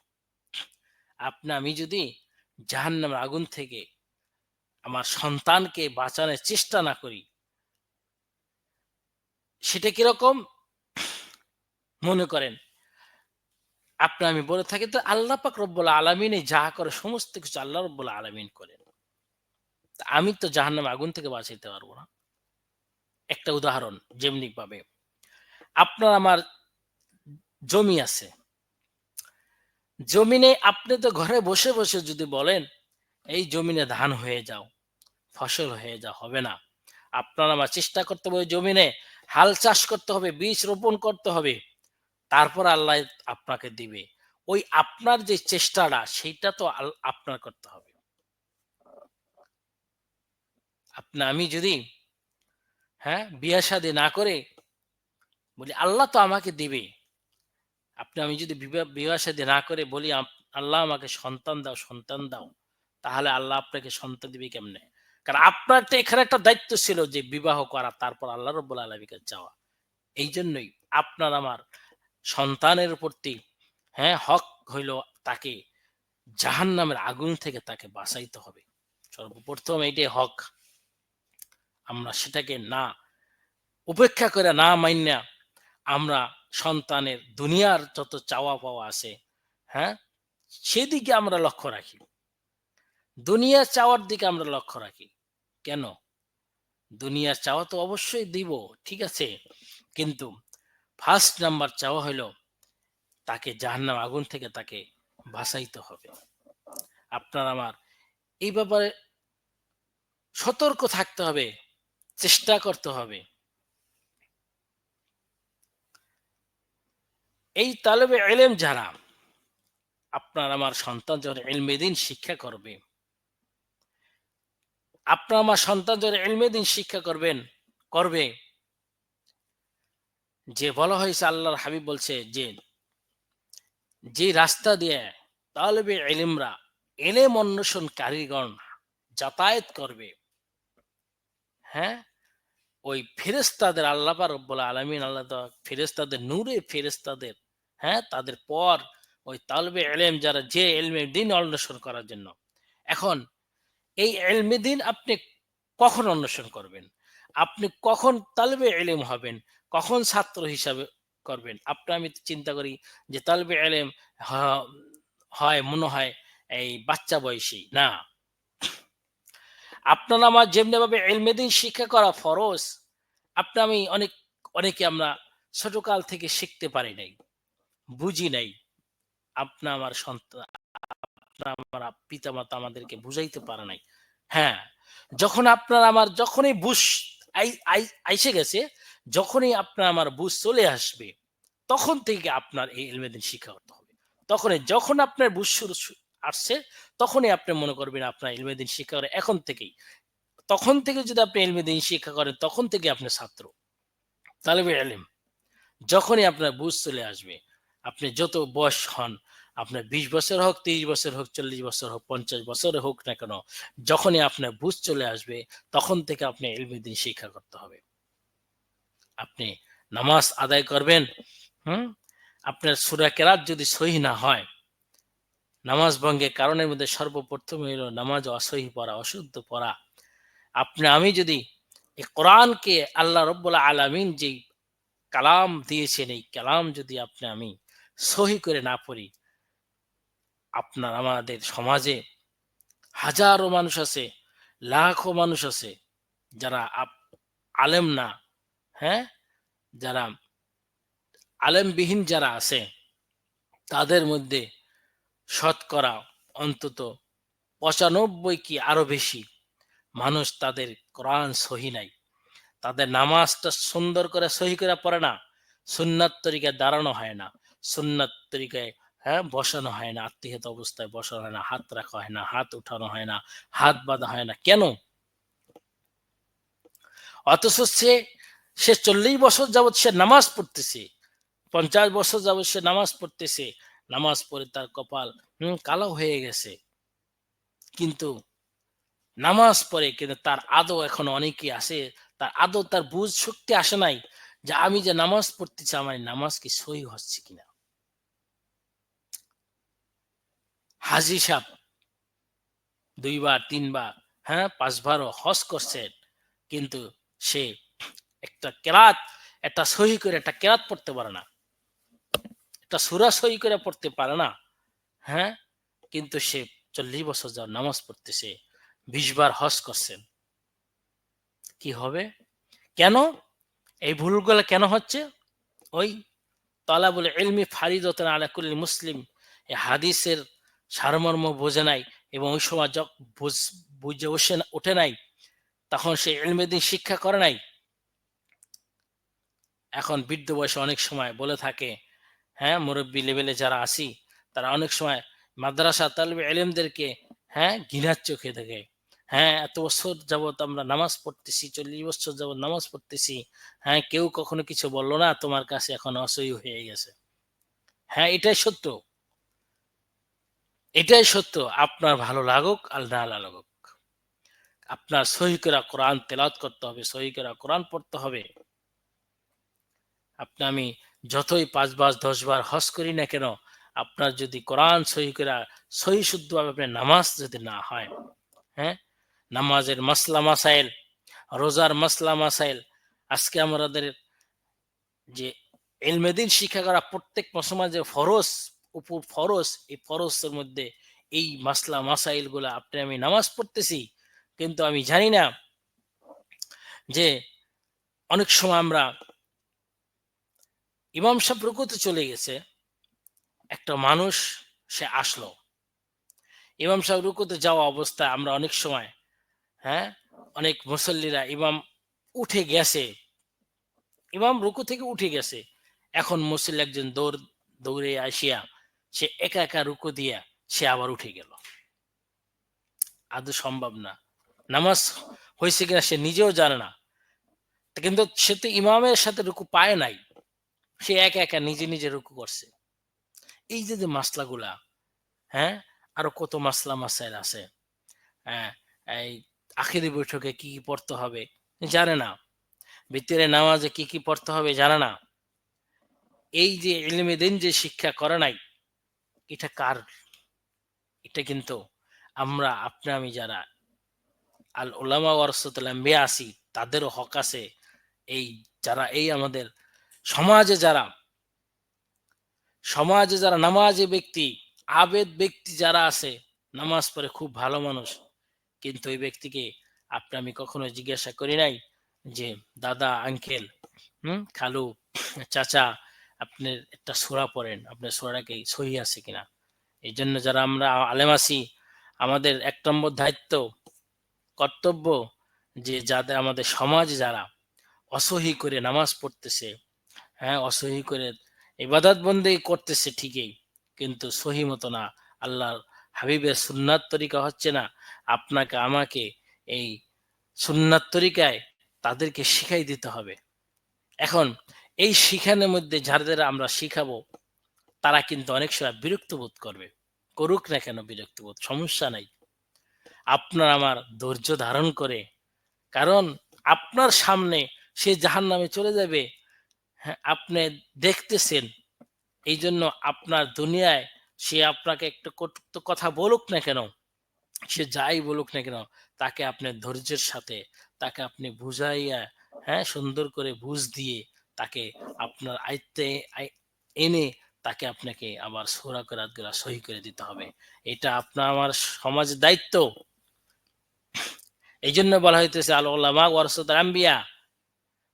আপনি আমি যদি জাহান্নামের আগুন থেকে আমার সন্তানকে বাঁচানোর চেষ্টা না করি, সেটা কিরকম? মনে করেন আপনি আমি বলে থাকি তো আল্লাহ পাক রব্বুল আলামিনই যা করে সমস্ত কিছু আল্লাহ রব্বুল আলামিন করেন। তা আমি তো জাহান্নামের আগুন থেকে বাঁচাইতে পারবো না। একটা উদাহরণ যেমনি ভাবে আপনার আমার জমি আছে। জমিনে আপনি তো ঘরে বসে, বসে যদি বলেন এই জমিনে ধান হয়ে যাও, ফসল হয়ে যাও, হবে না। আপনার আমার চেষ্টা করতে হবে ওই জমিনে হাল চাষ করতে হবে, বীজ রোপণ করতে হবে। তারপর আল্লাহ আপনাকে দিবে। ওই আপনার যে চেষ্টাটা সেইটা তো আপনার করতে হবে। আপনি আমি যদি বিয়ে-শাদী না করে বলি আল্লাহ তো আমাকে দিবে। আপনি আমি যদি বিবাহ-শাদী না করে বলি আল্লাহ আমাকে সন্তান দাও, সন্তান দাও। তাহলে আল্লাহ আপনাকে সন্তান দিবে কেমনে? কারণ আপনার তো এখানে একটা দায়িত্ব ছিল যে বিবাহ করা, তারপর আল্লাহ রাব্বুল আলামিনকে চাওয়া। এইজন্যই আপনার আমার সন্তানের প্রতি হক হইল তাকে জাহান্নামের আগুন থেকে তাকে বাঁচাইতে হবে। সর্বপ্রথম এইটাই হক। আমরা সেটাকে না উপেক্ষা করে না মাইন্যা আমরা সন্তানের দুনিয়ার যত চাওয়া পাওয়া আছে, হ্যাঁ? সেদিকে আমরা লক্ষ্য রাখি। দুনিয়ার চাওয়ার দিকে আমরা লক্ষ্য রাখি। কেন? দুনিয়ার চাওয়া তো অবশ্যই দিব, ঠিক আছে। কিন্তু ফার্স্ট নাম্বার চাওয়া হইল তাকে জাহান্নাম আগুন থেকে তাকে বাঁচাইতে হবে। আপনার আমার এই ব্যাপারে সতর্ক থাকতে হবে, চেষ্টা করতে হবে। এই তালেবে ইলম যারা, আপনার আমার সন্তান যখন ইলমে দ্বীন শিক্ষা করবে, আপনার আমার সন্তান যখন ইলমে দ্বীন শিক্ষা করবে, যে বলা হয়েছে আল্লাহর হাবিব বলছে যে রাস্তা দিয়ে তালেবে ইলমরা ইলম অন্বেষণকারীগণ যাতায়াত করবে, হ্যাঁ, ওই ফেরেশতাদের আল্লাহ পাক রব্বুল আলামিন আল্লাহ তাআলা ফেরেশতাদের নূরে ফেরেশতাদের, তাদের পর ওই তালেবে ইলম যারা যে ইলমে দ্বীন অন্বেষণ করার জন্য। এখন এই ইলমে দ্বীন আপনি কখন অন্বেষণ করবেন? আপনি কখন তালেবে ইলম হবেন? কখন ছাত্র হিসাবে করবেন? আমি তো চিন্তা করি যে তালেবে ইলম হ হয় মনে হয় এই বাচ্চা বয়সী। না। আপনার আমার যেমনিভাবে ইলমে দ্বীন শিক্ষা করা ফরজ, আমি অনেকে আমরা ছোটকাল থেকে শিখতে পারি নাই, বুঝি নাই। আমার সন্তান, আমার পিতামাতা আমাদেরকে বুঝাইতে পারে নাই। হ্যাঁ, যখন আপনার আমার যখনই বুঝ আইসে গেছে, যখনই আপনার আমার বুঝ চলে আসবে, তখন থেকে আপনার এই ইলমে দ্বীন শিক্ষা করতে হবে। যখন আপনার বুঝ শুরু আসছে, তখনই আপনি মনে করবেন আপনার ইলমে দ্বীন শিক্ষা করে এখন থেকেই। তখন থেকে যদি আপনি ইলমে দ্বীন শিক্ষা করেন, তখন থেকে আপনি ছাত্র, তালেবে ইলম। যখনই আপনার বুঝ চলে আসবে, আপনি যত বয়স হন, আপনার ২০ বছর হোক, ৩০ বছর হোক, ৪০ বছর হোক, ৫০ বছর হোক না কেন, যখনই আপনার বুঝ চলে আসবে, তখন থেকে আপনি ইলমে দ্বীন শিক্ষা করতে হবে। আপনি নামাজ আদায় করবেন, হুম? আপনার সূরা কেরাত যদি সহিহ না হয়, নামাজ ভঙ্গের কারণের মধ্যে সর্বপ্রথম হইল নামাজ অসহিহ পড়া, অশুদ্ধ পড়া। আমি যদি এই কোরআনকে আল্লাহ রাব্বুল আলামিন যেই কালাম দিয়েছেন, এই কালাম যদি আমি সহি করে না পড়ি, আমাদের সমাজে হাজারো মানুষ আছে, লাখো মানুষ আছে যারা আলেম না, হ্যাঁ, যারা আলেমবিহীন যারা আছে, তাদের মধ্যে শতকরা অন্তত ৯৫ কি আরো বেশি মানুষ তাদের কোরআন সহি নাই। তাদের নামাজটা সুন্দর করে সহি করে পড়ে না। সুন্নাত তরিকায় দাঁড়ানো হয় না। সুন্নাত তরিকায় বসানো হয় না। আত্মীয়তা অবস্থায় বসানো হয় না। হাত রাখা হয় না। হাত উঠানো হয় না। হাত বাঁধা হয় না। কেন? অথচ সে 40 বছর যাবৎ সে নামাজ পড়তেছে, 50 বছর যাবৎ সে নামাজ পড়তেছে, নামাজ পড়ে তার কপাল কালো হয়ে গেছে, কিন্তু নামাজ পড়ে কিন্তু তার আদৌ এখন অনেকেই আছে, তার আদৌ তার বুঝ শক্তি আসে নাই যে আমি যে নামাজ পড়তেছি আমার এই নামাজ কি সহি হচ্ছে কিনা। হাজি সাহেব 2 বার 3 বার, 5 বারও হজ করছেন, কিন্তু সে একটা কেরাত, একটা সহি করে একটা কেরাত পড়তে পারে না, একটা সূরা সহি করে পড়তে পারে না। হ্যাঁ, কিন্তু সে 40 বছর যাওয়ার নামাজ পড়তেছে, 20 বার হজ করছেন। কি হবে? কেন এই ভুলগুলো কেন হচ্ছে? ওই তালাবুল ইলমি ফারিদাতুন আলা কুল্লি মুসলিম, এই হাদিসের সারমর্ম বোঝে নাই, এবং ওই সময় বুঝে ওঠে নাই, তখন সে ইলমে দ্বীন শিক্ষা করে নাই। এখন বৃদ্ধ বয়সে অনেক সময় বলে থাকে, মুরব্বী লেভেলে যারা আছি তারা অনেক সময় মাদ্রাসা তালিবে ইলমদেরকে ঘৃণার চোখে দেখে। এত বছর যাবত আমরা নামাজ পড়তেছি, 40 বছর যাবত নামাজ পড়তেছি, কেউ কখনো কিছু বললো না, তোমার কাছে এখন অসহ্য হয়ে গেছে। এটাই সত্য, এটাই সত্য। আপনার ভালো লাগুক আর না লাগুক, আপনার সহি করা কোরআন তেলাওয়াত করতে হবে, সহি করা কোরআন পড়তে হবে। আমি যতই 5 বার 10 বার হজ করি না কেন, আপনার যদি কোরআন সহি করা সহি শুদ্ধভাবে আপনার নামাজ যদি না হয়, হ্যাঁ নামাজের মাসলা মাসাইল, রোজার মাসলা মাসাইল, আজকে আমাদের যে ইলমে দ্বীন শিক্ষা করা প্রত্যেক মুসলমান যে ফরজ, ফরজ, এই ফরজের মধ্যে এই মাসলা মাসাইল গুলা আমি নামাজ পড়তেছি, কিন্তু আমি জানি না যে অনেক সময় আমরা ইমাম সাহেব রুকুতে চলে গেছে, একটা মানুষ সে আসলো, ইমাম সাহেব রুকুতে যাওয়া অবস্থায় আমরা অনেক সময় অনেক মুসল্লিরা ইমাম উঠে গেছে, ইমাম রুকু থেকে উঠে গেছে, এখন মুসল্লি একজন দৌড়ে আসিয়া সে একা একা রুকু দিয়া সে আবার উঠে গেল। আদৌ সম্ভব না, নামাজ হয়েছে কিনা সে নিজেও জানে না, কিন্তু সে তো ইমামের সাথে রুকু পায় নাই, সে একা একা নিজে নিজে রুকু করছে। এই যে মাসলাগুলা, আরো কত মাসলা মাসাইল আছে। এই আখিরি বৈঠকে কি কি পড়তে হবে জানে না, ভিতরে নামাজে কি কি পড়তে হবে জানে না। এই যে ইলমে দ্বীন যে শিক্ষা করে নাই, এটা কার? এটা কিন্তু আমরা আমি যারা আল উলামা ওয়ারাসাতুল আম্বিয়া আছি, তাদেরও হক আছে। এই যারা আমাদের সমাজে যারা নামাজি ব্যক্তি, আবেদ ব্যক্তি যারা আছে, নামাজ পড়ে খুব ভালো মানুষ, কিন্তু ওই ব্যক্তিকে আমি কখনো জিজ্ঞাসা করি নাই যে দাদা, আঙ্কেল, খালু, চাচা, আপনার একটা সূরা পড়েন, আপনার সূরাটা কি সহি আছে কিনা। এই জন্য যারা আমরা আলেম আছি, আমাদের 1 নম্বর দায়িত্ব, কর্তব্য, যে যাদের আমাদের সমাজে যারা অসহি করে নামাজ পড়তেছে, অসহি করে ইবাদত বন্দেগী করতেছে ঠিকই, কিন্তু সহি মতো না, আল্লাহর হাবিবের সুন্নাত তরিকা হচ্ছে না, আপনাকে আমাকে এই সুন্নাত তরিকায় তাদেরকে শিখাই দিতে হবে। এখন এই শিখানোর মধ্যে যাদের আমরা শিখাবো, তারা কিন্তু অনেক সময় বিরক্ত বোধ করবে, করুক না কেন বিরক্ত বোধ, সমস্যা নাই। আপনার আমার ধৈর্য ধারণ করে, কারণ আপনার সামনে সে জাহান্নামে চলে যাবে, আপনি দেখতেছেন। এই জন্য আপনার দুনিয়ায় সে আপনাকে একটা কটুক্ত কথা বলুক না কেন, সে যাই বলুক না কেন, তাকে আপনি ধৈর্যের সাথে তাকে আপনি বুঝাইয়া, সুন্দর করে বুঝ দিয়ে তাকে আপনার আয়ত্তে এনে তাকে আপনাকে আবার সূরা কেরাতগুলা সহি করে দিতে হবে। এটা আপনার আমার সমাজের দায়িত্ব। এই জন্য বলা হইতেছে আল উলামা ওয়ারাসাতুল আম্বিয়া,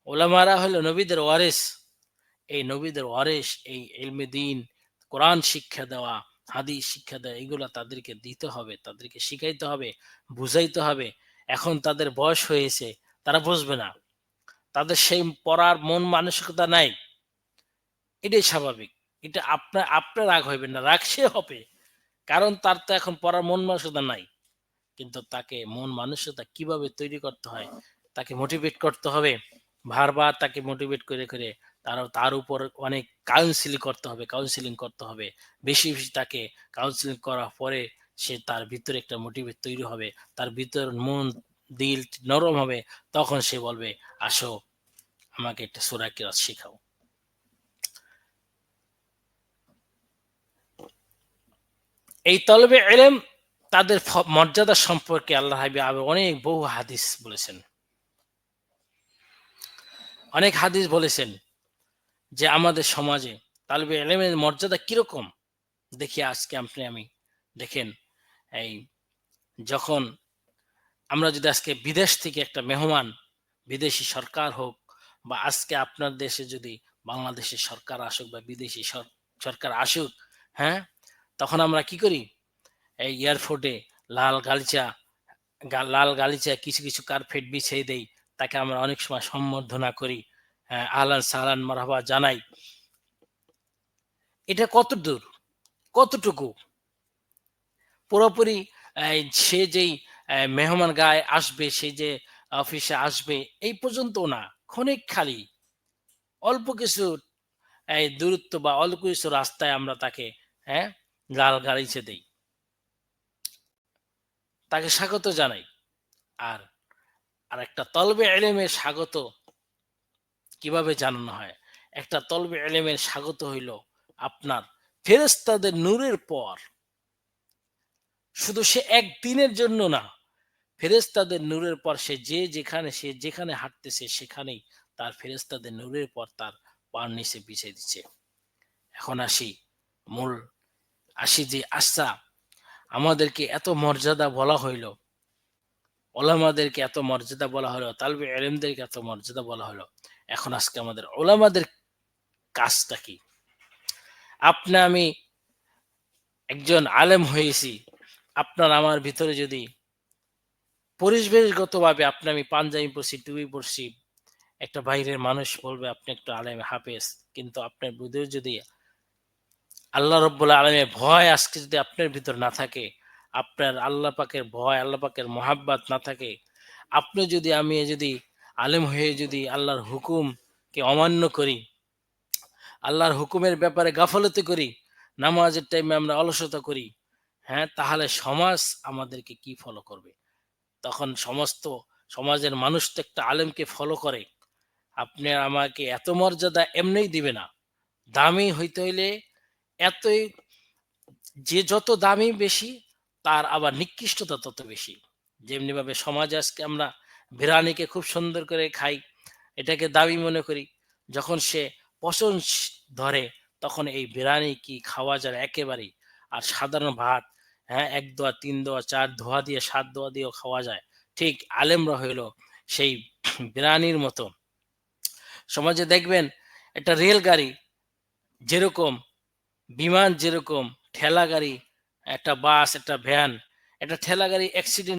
ওলামারা হলো নবীদের ওয়ারিস। এই নবীদের ওয়ারিস, এই ইলমে দ্বীন, কোরআন শিক্ষা দেওয়া, হাদিস শিক্ষা দেওয়া, এগুলা তাদেরকে দিতে হবে, তাদেরকে শিখাইতে হবে, বুঝাইতে হবে। এখন তাদের বয়স হয়েছে, তারা বুঝবে না, তাদের সেই পড়ার মন মানসিকতা নাই, এটাই স্বাভাবিক। এটা আপনার রাগ হইবেন না, রাগ সে হবে, কারণ তার তো এখন পড়ার মন মানসিকতা নাই। কিন্তু তাকে মন মানসিকতা কিভাবে তৈরি করতে হয়, তাকে মোটিভেট করতে হবে, বারবার তাকে মোটিভেট করে করে তার উপর অনেক কাউন্সিলিং করতে হবে, বেশি বেশি তাকে কাউন্সিলিং করার পরে সে তার ভিতরে একটা মোটিভেট তৈরি হবে, তার ভিতর মন দিল নরম হবে, তখন সে বলবে আসো আমাকে একটা সূরা কিরাত শেখাও। এই তলবে ইলম তাদের মর্যাদা সম্পর্কে আল্লাহ হাবিব অনেক বহু হাদিস বলেছেন, অনেক হাদিস বলেছেন যে আমাদের সমাজে তালবে ইলমের মর্যাদা কিরকম। দেখি আজকে আমি দেখেন, এই যখন আমরা যদি আজকে বিদেশ থেকে একটা মেহমান, বিদেশি সরকার হোক বা আজকে আপনার দেশে যদি বাংলাদেশের সরকার আসুক বা বিদেশি সরকার আসুক, হ্যাঁ, তখন আমরা কি করি, এই এয়ারপোর্টে লাল গালিচা কিছু কিছু কার্পেট বিছিয়ে দেই, তাকে আমরা অনেক সময় সম্বর্ধনা করি, আহলান সাহলান মারহাবা জানাই। এটা কতটুকু পুরোপুরি সে যেই মেহমান গায়ে আসবে, সে যে অফিসে আসবে এই পর্যন্ত না, ক্ষণিক খালি অল্প কিছু দূরত্ব বা অল্প কিছু রাস্তায় আমরা তাকে হ্যাঁ লাল গালিচা দেই, তাকে স্বাগত জানাই। আর আর একটা তলবে ইলমের স্বাগত কিভাবে জানানো হয়? একটা তলবে ইলমের স্বাগত হইল আপনার ফেরেশতাদের নূরের পর, শুধু সে একদিনের জন্য না, ফেরেশতাদের নূরের পর সে যেখানে হাঁটতেছে সেখানেই তার ফেরেশতাদের নূরের পর তার পার নিচে বিছিয়ে দিচ্ছে। এখন মূল আসি যে আচ্ছা, আমাদেরকে এত মর্যাদা বলা হইল, ওলামাদেরকে এত মর্যাদা বলা হলো, তালবে ইলমদেরকে এত মর্যাদা বলা হলো, এখন আজকে আমাদের ওলামাদের কাজটা কি? আমি একজন আলেম হয়েছি, আপনার আমার ভিতরে যদি পরিবেশগতভাবে আমি পাঞ্জাবি পরছি, টুপি পরছি, একটা বাইরের মানুষ বলবে আপনি একটা আলেম হাফেজ, কিন্তু আপনার ভিতরে যদি আল্লাহ রব্বুল আলামিনের ভয় আজকে যদি আপনার ভিতর না থাকে, আপনার আল্লাহ পাকের ভয়, আল্লাহ পাকের মহাব্বত না থাকে, আপনি যদি যদি আলেম হয়ে যদি আল্লাহর হুকুমকে অমান্য করি, আল্লাহর হুকুমের ব্যাপারে গাফলতি করি, নামাজের টাইমে আমরা অলসতা করি, হ্যাঁ, তাহলে সমাজ আমাদেরকে কি ফলো করবে? তখন সমস্ত সমাজের মানুষ তো একটা আলেমকে ফলো করে। আপনি আমাকে এত মর্যাদা এমনিই দিবে না, দামি হইতে হইলে এতই, যে যত দামি বেশি তার আবার নিকৃষ্টতা তত বেশি। যেমনি ভাবে সমাজে আজকে আমরা বিরিয়ানিকে খুব সুন্দর করে খাই, এটাকে দামি মনে করি, যখন সে পচন ধরে তখন এই বিরিয়ানি কি খাওয়া যায় একেবারেই। আর সাধারণ ভাত, হ্যাঁ, ১ দোয়া ৩ দোয়া ৪ ধোয়া দিয়ে ৭ দোয়া দিয়েও খাওয়া যায়। ঠিক আলেমরা হইল সেই বিরিয়ানির মতো। সমাজে দেখবেন একটা রেলগাড়ি যেরকম, বিমান যেরকম, ঠেলা গাড়ি, একটা বাস, একটা ভ্যান, একটা ঠেলা গাড়ি অ্যাক্সিডেন্ট